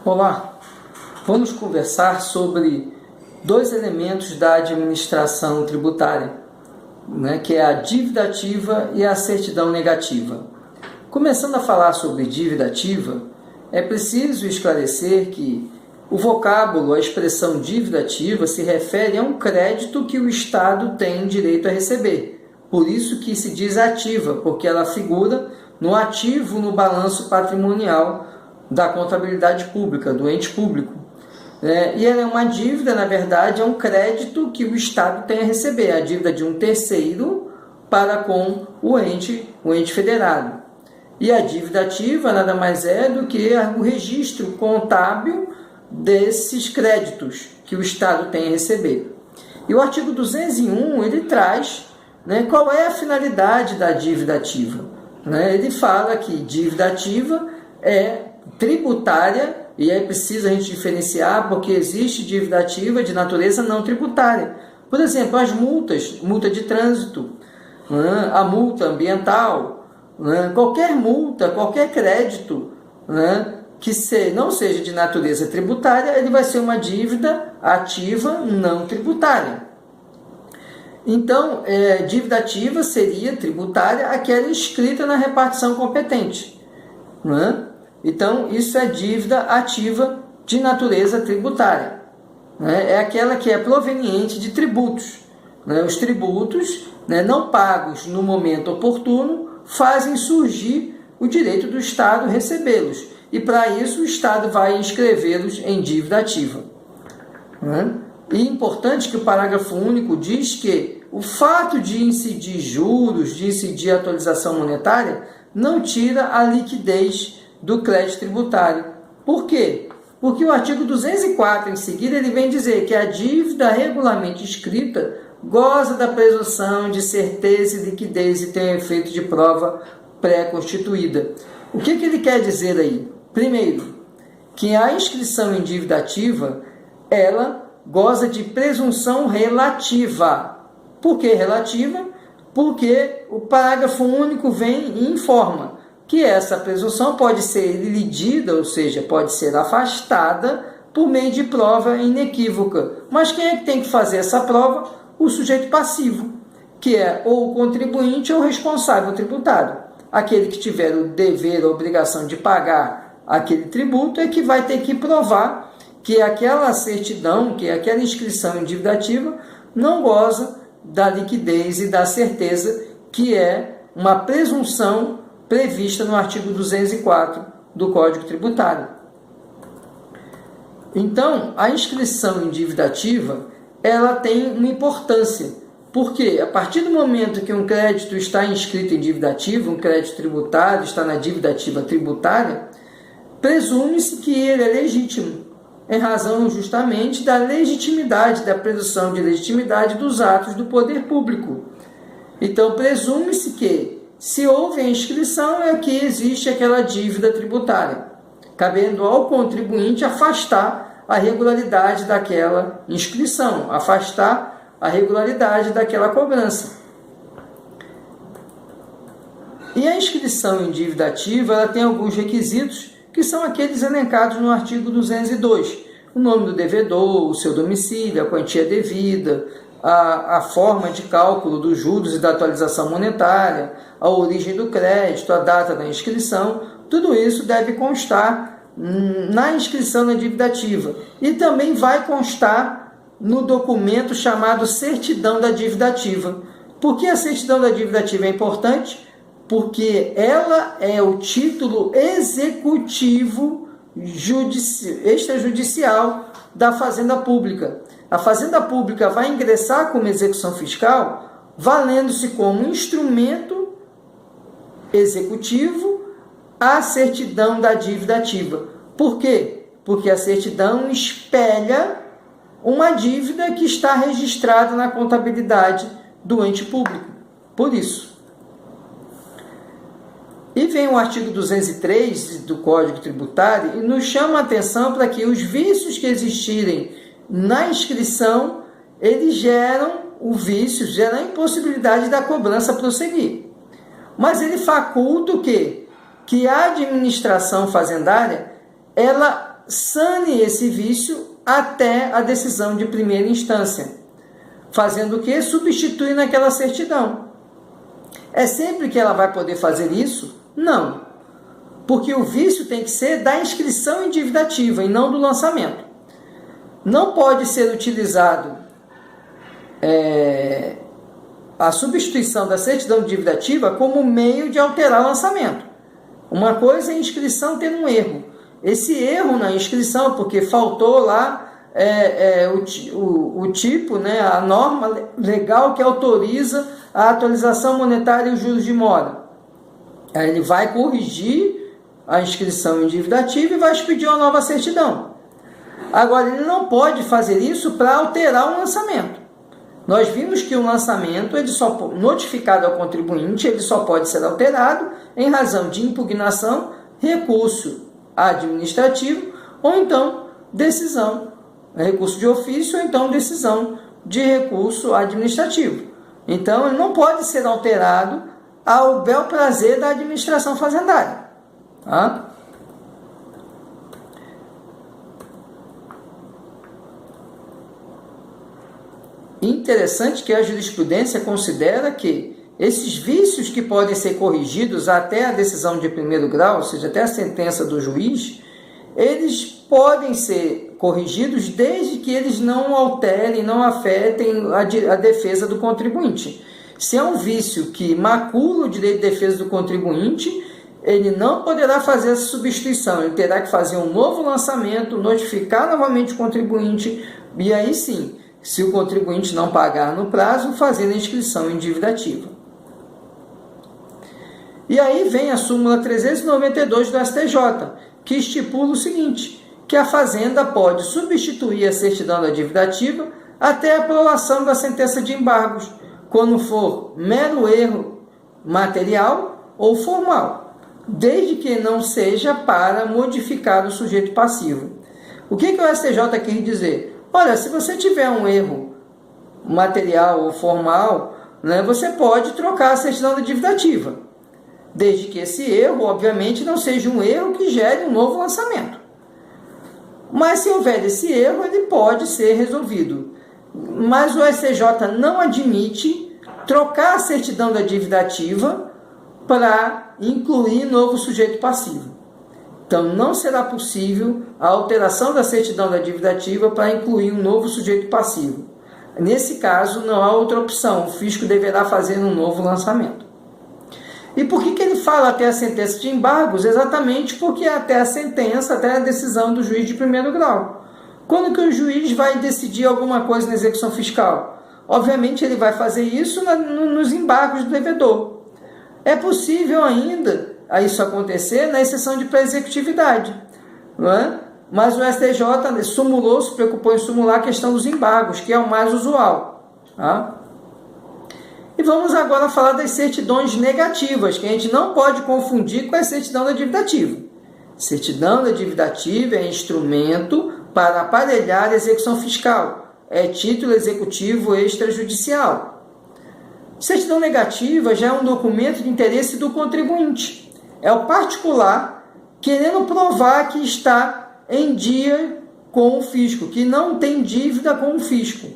Olá, vamos conversar sobre dois elementos da administração tributária, que é a dívida ativa e a certidão negativa. Começando a falar sobre dívida ativa, é preciso esclarecer que o vocábulo, a expressão dívida ativa, se refere a um crédito que o Estado tem direito a receber. Por isso que se diz ativa, porque ela figura no ativo no balanço patrimonial da contabilidade pública, do ente público. E ela é uma dívida, na verdade, é um crédito que o Estado tem a receber, a dívida de um terceiro para com o ente federado. E a dívida ativa nada mais é do que o registro contábil desses créditos que o Estado tem a receber. E o artigo 201, ele traz qual é a finalidade da dívida ativa. Ele fala que dívida ativa é tributária, e é preciso a gente diferenciar, porque existe dívida ativa de natureza não tributária. Por exemplo, as multas, multa de trânsito, a multa ambiental, qualquer multa, qualquer crédito que não seja de natureza tributária, ele vai ser uma dívida ativa não tributária. Então, dívida ativa seria tributária aquela inscrita na repartição competente. Então, isso é dívida ativa de natureza tributária. É aquela que é proveniente de tributos. Os tributos não pagos no momento oportuno fazem surgir o direito do Estado recebê-los. E, para isso, o Estado vai inscrevê-los em dívida ativa. E é importante que o parágrafo único diz que o fato de incidir juros, de incidir atualização monetária, não tira a liquidez do crédito tributário. Por quê? Porque o artigo 204, em seguida, ele vem dizer que a dívida regularmente inscrita goza da presunção de certeza e liquidez e tem efeito de prova pré-constituída. O que ele quer dizer aí? Primeiro, que a inscrição em dívida ativa, ela goza de presunção relativa. Por que relativa? Porque o parágrafo único vem e informa que essa presunção pode ser elidida, ou seja, pode ser afastada por meio de prova inequívoca. Mas quem é que tem que fazer essa prova? O sujeito passivo, que é ou o contribuinte ou o responsável tributário. Aquele que tiver o dever, a obrigação de pagar aquele tributo é que vai ter que provar que aquela certidão, que aquela inscrição em dívida ativa não goza da liquidez e da certeza, que é uma presunção prevista no artigo 204 do Código Tributário. Então, a inscrição em dívida ativa, ela tem uma importância, porque a partir do momento que um crédito está inscrito em dívida ativa, um crédito tributário está na dívida ativa tributária, presume-se que ele é legítimo, em razão justamente da legitimidade, da presunção de legitimidade dos atos do poder público. Então, presume-se que, se houve a inscrição, é que existe aquela dívida tributária, cabendo ao contribuinte afastar a regularidade daquela inscrição, afastar a regularidade daquela cobrança. E a inscrição em dívida ativa, ela tem alguns requisitos, que são aqueles elencados no artigo 202. O nome do devedor, o seu domicílio, a quantia devida, a forma de cálculo dos juros e da atualização monetária, a origem do crédito, a data da inscrição, tudo isso deve constar na inscrição na dívida ativa. E também vai constar no documento chamado certidão da dívida ativa. Por que a certidão da dívida ativa é importante? Porque ela é o título executivo extrajudicial da Fazenda Pública. A Fazenda Pública vai ingressar como execução fiscal, valendo-se como instrumento executivo a certidão da dívida ativa. Por quê? Porque a certidão espelha uma dívida que está registrada na contabilidade do ente público. Por isso. E vem o artigo 203 do Código Tributário e nos chama a atenção para que os vícios que existirem na inscrição, eles geram o vício, geram a impossibilidade da cobrança prosseguir. Mas ele faculta o quê? Que a administração fazendária, ela sane esse vício até a decisão de primeira instância, fazendo o quê? Substituir naquela certidão. É sempre que ela vai poder fazer isso? Não, porque o vício tem que ser da inscrição em dívida ativa e não do lançamento. Não pode ser utilizado a substituição da certidão de dívida ativa como meio de alterar o lançamento. Uma coisa é a inscrição ter um erro. Esse erro na inscrição, porque faltou lá o tipo, né, a norma legal que autoriza a atualização monetária e os juros de mora. Aí ele vai corrigir a inscrição em dívida ativa e vai expedir uma nova certidão. Agora, ele não pode fazer isso para alterar o lançamento. Nós vimos que o lançamento, ele só notificado ao contribuinte, ele só pode ser alterado em razão de impugnação, recurso administrativo ou então decisão, recurso de ofício ou então decisão de recurso administrativo. Então, ele não pode ser alterado ao bel prazer da administração fazendária. Tá? Interessante que a jurisprudência considera que esses vícios que podem ser corrigidos até a decisão de primeiro grau, ou seja, até a sentença do juiz, eles podem ser corrigidos desde que eles não alterem, não afetem a defesa do contribuinte. Se é um vício que macula o direito de defesa do contribuinte, ele não poderá fazer essa substituição, ele terá que fazer um novo lançamento, notificar novamente o contribuinte, e aí sim, se o contribuinte não pagar no prazo, fazer a inscrição em dívida ativa. E aí vem a súmula 392 do STJ, que estipula o seguinte, que a Fazenda pode substituir a certidão da dívida ativa até a aprovação da sentença de embargos, quando for mero erro material ou formal, desde que não seja para modificar o sujeito passivo. O que o STJ quer dizer? Olha, se você tiver um erro material ou formal, né, você pode trocar a certidão da dívida ativa, desde que esse erro, obviamente, não seja um erro que gere um novo lançamento. Mas se houver esse erro, ele pode ser resolvido. Mas o STJ não admite trocar a certidão da dívida ativa para incluir novo sujeito passivo. Então, não será possível a alteração da certidão da dívida ativa para incluir um novo sujeito passivo. Nesse caso, não há outra opção. O fisco deverá fazer um novo lançamento. E por que ele fala até a sentença de embargos? Exatamente porque é até a sentença, até a decisão do juiz de primeiro grau. Quando que o juiz vai decidir alguma coisa na execução fiscal? Obviamente, ele vai fazer isso nos embargos do devedor. É possível ainda a isso acontecer na exceção de pré-executividade, não é? Mas o STJ se preocupou em sumular a questão dos embargos, que é o mais usual. Tá? E vamos agora falar das certidões negativas, que a gente não pode confundir com a certidão da dívida ativa. Certidão da dívida ativa é instrumento para aparelhar a execução fiscal, é título executivo extrajudicial. Certidão negativa já é um documento de interesse do contribuinte. É o particular querendo provar que está em dia com o fisco, que não tem dívida com o fisco.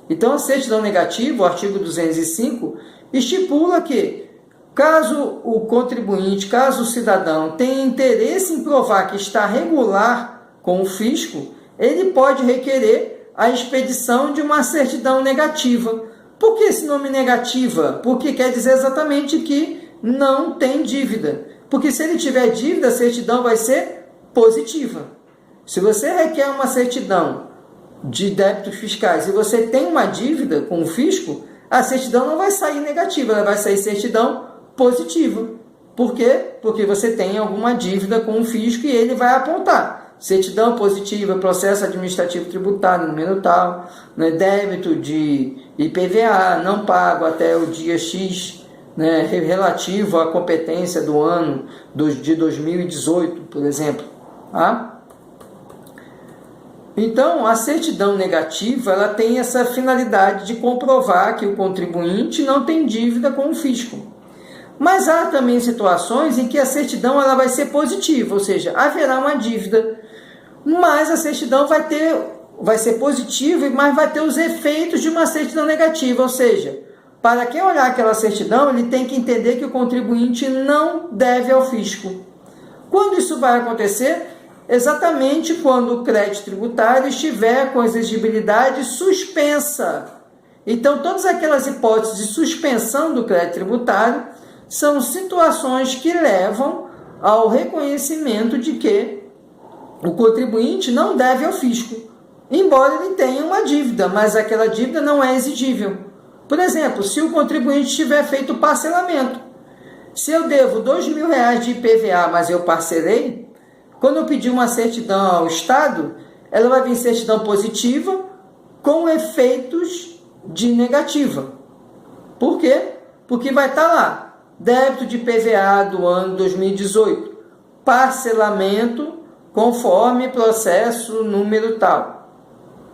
Então, a certidão negativa, o artigo 205, estipula que, caso o contribuinte, caso o cidadão tenha interesse em provar que está regular com o fisco, ele pode requerer a expedição de uma certidão negativa. Por que esse nome negativa? Porque quer dizer exatamente que não tem dívida. Porque se ele tiver dívida, a certidão vai ser positiva. Se você requer uma certidão de débitos fiscais e você tem uma dívida com o fisco, a certidão não vai sair negativa, ela vai sair certidão positiva. Por quê? Porque você tem alguma dívida com o fisco e ele vai apontar. Certidão positiva, processo administrativo tributário, número tal, né, débito de IPVA, não pago até o dia X, né, relativo à competência do ano de 2018, por exemplo. Tá? Então, a certidão negativa ela tem essa finalidade de comprovar que o contribuinte não tem dívida com o fisco. Mas há também situações em que a certidão ela vai ser positiva, ou seja, haverá uma dívida. mas a certidão vai ser positiva, mas vai ter os efeitos de uma certidão negativa, ou seja, para quem olhar aquela certidão, ele tem que entender que o contribuinte não deve ao fisco. Quando isso vai acontecer? Exatamente quando o crédito tributário estiver com a exigibilidade suspensa. Então, todas aquelas hipóteses de suspensão do crédito tributário são situações que levam ao reconhecimento de que o contribuinte não deve ao fisco, embora ele tenha uma dívida, mas aquela dívida não é exigível. Por exemplo, se o contribuinte tiver feito parcelamento, se eu devo R$2.000 de IPVA, mas eu parcelei, quando eu pedir uma certidão ao Estado, ela vai vir certidão positiva com efeitos de negativa. Por quê? Porque vai estar lá, débito de IPVA do ano 2018, parcelamento conforme processo número tal.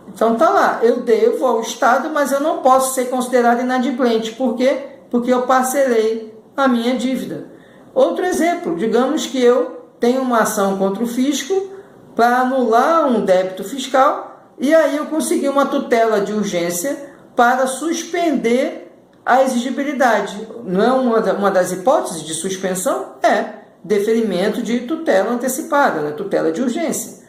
Então está lá, eu devo ao Estado, mas eu não posso ser considerado inadimplente. Por quê? Porque eu parcelei a minha dívida. Outro exemplo, digamos que eu tenho uma ação contra o fisco para anular um débito fiscal e aí eu consegui uma tutela de urgência para suspender a exigibilidade. Não é uma das hipóteses de suspensão? É deferimento de tutela antecipada, né? Tutela de urgência.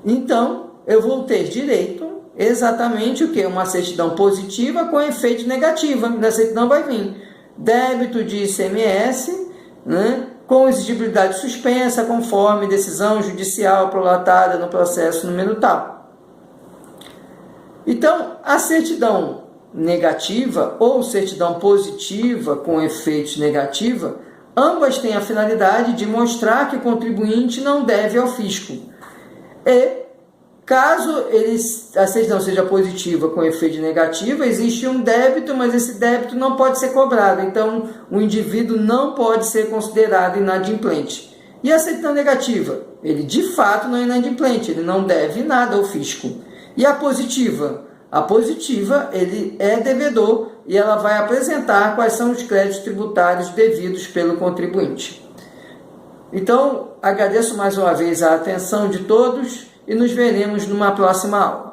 Então, eu vou ter direito exatamente o que? Uma certidão positiva com efeito negativo. Na certidão vai vir débito de ICMS, né, com exigibilidade suspensa, conforme decisão judicial prolatada no processo número tal. Então, a certidão negativa ou certidão positiva com efeito negativo, ambas têm a finalidade de mostrar que o contribuinte não deve ao fisco. E, caso a certidão seja positiva com efeito negativo, existe um débito, mas esse débito não pode ser cobrado. Então, o indivíduo não pode ser considerado inadimplente. E a certidão negativa? Ele, de fato, não é inadimplente, ele não deve nada ao fisco. E a positiva? A positiva, ele é devedor e ela vai apresentar quais são os créditos tributários devidos pelo contribuinte. Então, agradeço mais uma vez a atenção de todos e nos veremos numa próxima aula.